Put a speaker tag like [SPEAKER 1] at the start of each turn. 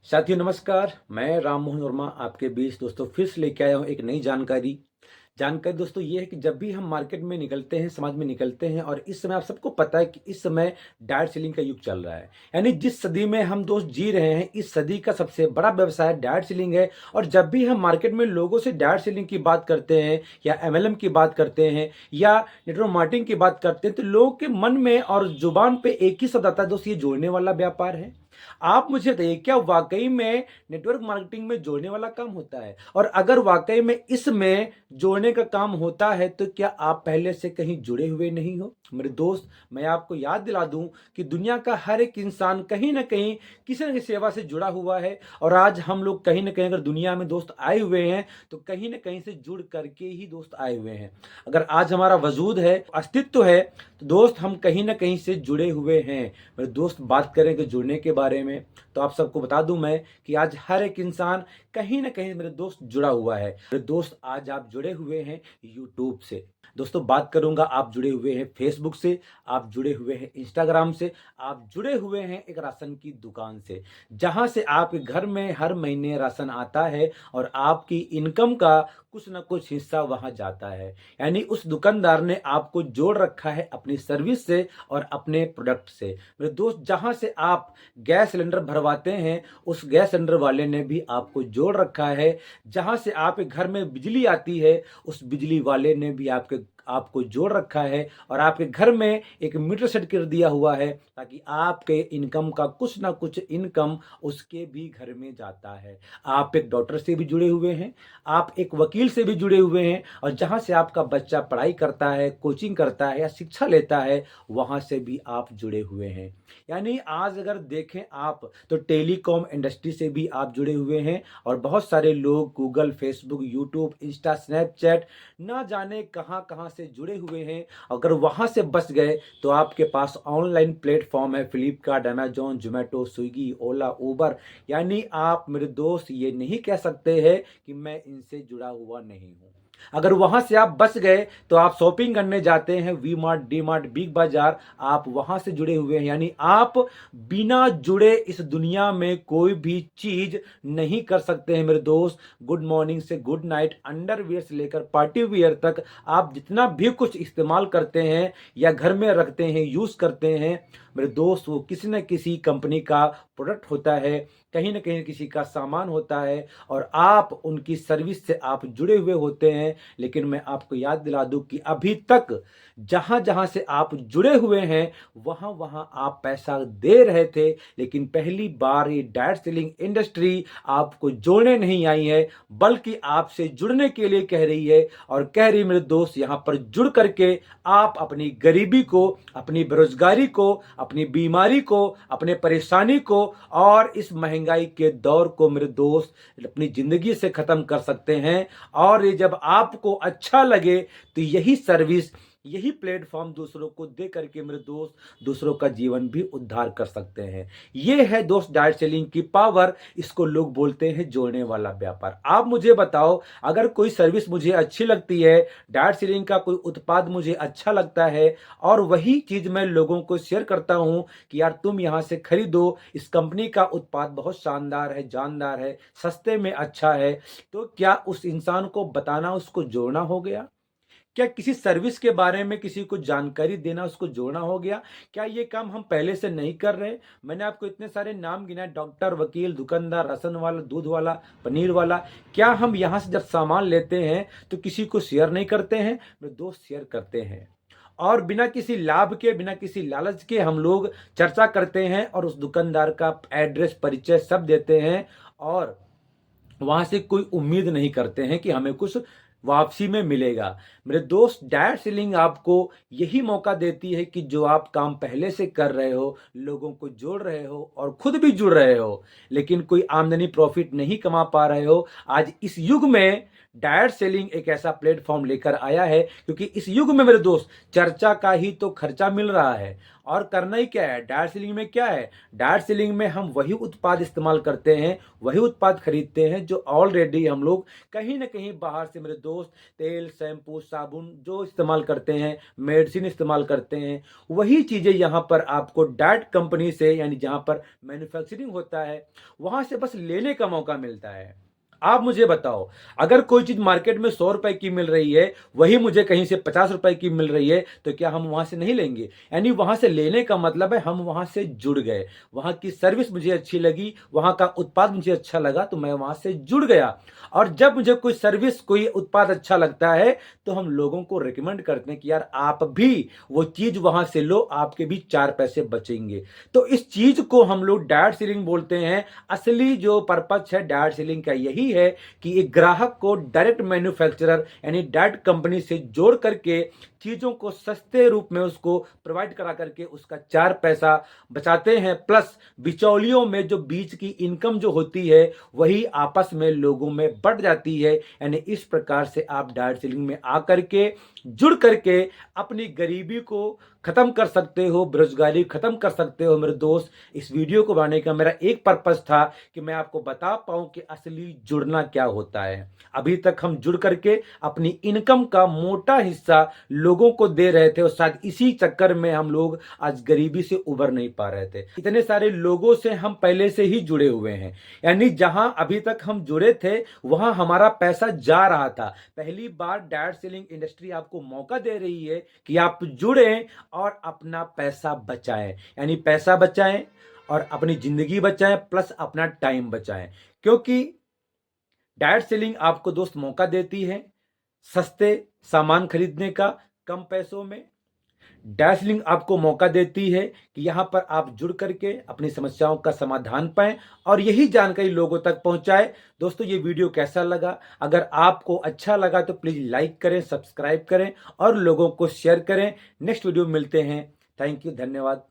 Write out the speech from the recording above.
[SPEAKER 1] साथियों नमस्कार। मैं राम मोहन वर्मा आपके बीच दोस्तों फिर से लेके आया हूँ एक नई जानकारी। जानकारी दोस्तों ये है कि जब भी हम मार्केट में निकलते हैं, समाज में निकलते हैं और इस समय आप सबको पता है कि इस समय डायरेक्ट सेलिंग का युग चल रहा है। यानी जिस सदी में हम दोस्त जी रहे हैं, इस सदी का सबसे बड़ा व्यवसाय डायरेक्ट सेलिंग है। और जब भी हम मार्केट में लोगों से डायरेक्ट सेलिंग की बात करते हैं या एमएलएम की बात करते हैं या नेटवर्क मार्केटिंग की बात करते हैं, तो लोगों के मन में और जुबान पे एक ही शब्द आता है दोस्त, ये जोड़ने वाला व्यापार है। आप मुझे बताइए, क्या वाकई में नेटवर्क मार्केटिंग में जोड़ने वाला काम होता है? और अगर वाकई में इसमें जोड़ने का काम होता है, तो क्या आप पहले से कहीं जुड़े हुए नहीं हो? मेरे दोस्त, मैं आपको याद दिला दूं कि दुनिया का हर एक इंसान कहीं ना कहीं किसी न किसी सेवा से जुड़ा हुआ है। और आज हम लोग कहीं ना कहीं अगर दुनिया में दोस्त आए हुए हैं, तो कहीं ना कहीं से जुड़ करके ही दोस्त आए हुए हैं। अगर आज हमारा वजूद है, अस्तित्व है, तो दोस्त हम कहीं ना कहीं से जुड़े हुए हैं। मेरे दोस्त, बात करेंगे जुड़ने के बारे में, तो आप सबको बता दूं मैं कि आज हर एक इंसान कहीं ना कहीं मेरे दोस्त जुड़ा हुआ है। मेरे दोस्त, आज आप जुड़े हुए हैं यूट्यूब से। दोस्तों बात करूंगा, आप जुड़े हुए हैं फेसबुक से, आप जुड़े हुए हैं इंस्टाग्राम से, आप जुड़े हुए हैं एक राशन की दुकान से, जहां से आपके घर में हर महीने राशन आता है और आपकी इनकम का कुछ ना कुछ हिस्सा वहां जाता है। यानी उस दुकानदार ने आपको जोड़ रखा है अपनी सर्विस से और अपने प्रोडक्ट से। मेरे दोस्त, जहां से आप गैस सिलेंडर भरवाते हैं, उस गैस सिलेंडर वाले ने भी आपको जोड़ रखा है। जहां से आपके घर में बिजली आती है, उस बिजली वाले ने भी आपको जोड़ रखा है और आपके घर में एक मीटर सेट कर दिया हुआ है, ताकि आपके इनकम का कुछ ना कुछ इनकम उसके भी घर में जाता है। आप एक डॉक्टर से भी जुड़े हुए हैं, आप एक वकील से भी जुड़े हुए हैं, और जहां से आपका बच्चा पढ़ाई करता है, कोचिंग करता है या शिक्षा लेता है, वहां से भी आप जुड़े हुए हैं। यानी आज अगर देखें आप, तो टेलीकॉम इंडस्ट्री से भी आप जुड़े हुए हैं। और बहुत सारे लोग Google, Facebook, YouTube, Insta, Snapchat, ना जाने कहां कहां से जुड़े हुए हैं। अगर वहां से बच गए, तो आपके पास ऑनलाइन प्लेटफॉर्म है, फ्लिपकार्ट, अमेजोन, जोमेटो, स्विगी, ओला, उबर। यानी आप मेरे दोस्त ये नहीं कह सकते हैं कि मैं इनसे जुड़ा हुआ नहीं हूं। अगर वहां से आप बच गए, तो आप शॉपिंग करने जाते हैं, V Mart, D Mart, Big Bazaar, आप वहां से जुड़े हुए हैं। यानी आप बिना जुड़े इस दुनिया में कोई भी चीज नहीं कर सकते हैं मेरे दोस्त। गुड मॉर्निंग से गुड नाइट, अंडरवियर से लेकर पार्टी वियर तक, आप जितना भी कुछ इस्तेमाल करते हैं या घर में रखते हैं, यूज करते हैं मेरे दोस्त, वो किसी न किसी कंपनी का प्रोडक्ट होता है, कहीं ना कहीं किसी का सामान होता है, और आप उनकी सर्विस से आप जुड़े हुए होते हैं। लेकिन मैं आपको याद दिला दूं कि अभी तक जहां जहां से आप जुड़े हुए हैं, वहां वहां आप पैसा दे रहे थे, लेकिन पहली बार ये डायरेक्ट सेलिंग इंडस्ट्री आपको जोड़ने नहीं आई है, बल्कि आपसे जुड़ने के लिए कह रही है। और कह रही मेरे दोस्त, यहां पर जुड़ करके आप अपनी गरीबी को, अपनी बेरोजगारी को, अपनी बीमारी को, अपने परेशानी को और इस महंगाई के दौर को मेरे दोस्त अपनी जिंदगी से खत्म कर सकते हैं। और ये जब आपको अच्छा लगे, तो यही सर्विस, यही प्लेटफॉर्म दूसरों को दे करके मेरे दोस्त दूसरों का जीवन भी उद्धार कर सकते हैं। ये है दोस्त डायरेक्ट सेलिंग की पावर। इसको लोग बोलते हैं जोड़ने वाला व्यापार। आप मुझे बताओ, अगर कोई सर्विस मुझे अच्छी लगती है, डायरेक्ट सेलिंग का कोई उत्पाद मुझे अच्छा लगता है, और वही चीज मैं लोगों को शेयर करता हूं कि यार तुम यहां से खरीदो, इस कंपनी का उत्पाद बहुत शानदार है, जानदार है, सस्ते में अच्छा है, तो क्या उस इंसान को बताना उसको जोड़ना हो गया? क्या किसी सर्विस के बारे में किसी को जानकारी देना उसको जोड़ना हो गया? क्या ये काम हम पहले से नहीं कर रहे? मैंने आपको इतने सारे नाम गिनाए, डॉक्टर, वकील, दुकानदार, राशन वाला, दूध वाला, पनीर वाला। क्या हम यहां से जब सामान लेते हैं, तो किसी को शेयर नहीं करते हैं? मेरे दोस्त, शेयर करते हैं। और बिना किसी लाभ के, बिना किसी लालच के हम लोग चर्चा करते हैं और उस दुकानदार का एड्रेस, परिचय सब देते हैं, और वहां से कोई उम्मीद नहीं करते हैं कि हमें कुछ वापसी में मिलेगा। मेरे दोस्त, डायरेक्ट सेलिंग आपको यही मौका देती है कि जो आप काम पहले से कर रहे हो, लोगों को जोड़ रहे हो और खुद भी जुड़ रहे हो, लेकिन कोई आमदनी, प्रॉफिट नहीं कमा पा रहे हो, आज इस युग में डायरेक्ट सेलिंग एक ऐसा प्लेटफॉर्म लेकर आया है। क्योंकि इस युग में मेरे दोस्त, चर्चा का ही तो खर्चा मिल रहा है। और करना ही क्या है, डायरेक्ट सेलिंग में क्या है, डायरेक्ट सेलिंग में हम वही उत्पाद इस्तेमाल करते हैं, वही उत्पाद खरीदते हैं जो ऑलरेडी हम लोग कहीं ना कहीं बाहर से, मेरे दोस्त, तेल, शैम्पू, साबुन जो इस्तेमाल करते हैं, मेडिसिन इस्तेमाल करते हैं, वही चीज़ें यहाँ पर आपको डायरेक्ट कंपनी से, यानी जहाँ पर मैन्युफैक्चरिंग होता है, वहाँ से बस लेने का मौका मिलता है। आप मुझे बताओ, अगर कोई चीज मार्केट में 100 रुपए की मिल रही है, वही मुझे कहीं से 50 रुपए की मिल रही है, तो क्या हम वहां से नहीं लेंगे? यानी वहां से लेने का मतलब है हम वहां से जुड़ गए, वहां की सर्विस मुझे अच्छी लगी, वहां का उत्पाद मुझे अच्छा लगा, तो मैं वहां से जुड़ गया। और जब मुझे कोई सर्विस, कोई उत्पाद अच्छा लगता है, तो हम लोगों को रिकमेंड करते हैं कि यार आप भी वो चीज वहां से लो, आपके भी 4 पैसे बचेंगे। तो इस चीज को हम लोग डायरेक्ट सेलिंग बोलते हैं। असली जो पर्पस है डायरेक्ट सेलिंग का यही है कि एक ग्राहक को डायरेक्ट मैन्युफैक्चरर यानी डायरेक्ट कंपनी से जोड़ करके चीजों को सस्ते रूप में उसको प्रोवाइड करा करके उसका 4 पैसा बचाते हैं, प्लस बिचौलियों में जो बीच की इनकम जो होती है वही आपस में लोगों में बढ़ जाती है। यानी इस प्रकार से आप डायरेक्ट सेलिंग में आकर के, जुड़ करके अपनी गरीबी को खत्म कर सकते हो, बेरोजगारी खत्म कर सकते हो। मेरे दोस्त, इस वीडियो को बनाने का मेरा एक पर्पस था कि मैं आपको बता पाऊं कि असली जुड़ना क्या होता है। अभी तक हम जुड़ करके अपनी इनकम का मोटा हिस्सा लोगों को दे रहे थे और शायद इसी चक्कर में हम लोग आज गरीबी से उबर नहीं पा रहे थे। इतने सारे लोगों से हम पहले से ही जुड़े हुए हैं, यानी जहां अभी तक हम जुड़े थे वहां हमारा पैसा जा रहा था। पहली बार डायरेक्ट सेलिंग इंडस्ट्री आपको मौका दे रही है कि आप जुड़ें और अपना पैसा बचाएं, यानी पैसा बचाएं और अपनी जिंदगी बचाएं, प्लस अपना टाइम बचाएं। क्योंकि डायरेक्ट सेलिंग आपको दोस्त मौका देती है सस्ते सामान खरीदने का, कम पैसों में। डायरेक्ट सेलिंग आपको मौका देती है कि यहां पर आप जुड़ करके अपनी समस्याओं का समाधान पाएं और यही जानकारी लोगों तक पहुंचाए। दोस्तों, ये वीडियो कैसा लगा? अगर आपको अच्छा लगा तो प्लीज लाइक करें, सब्सक्राइब करें और लोगों को शेयर करें। नेक्स्ट वीडियो में मिलते हैं। थैंक यू, धन्यवाद।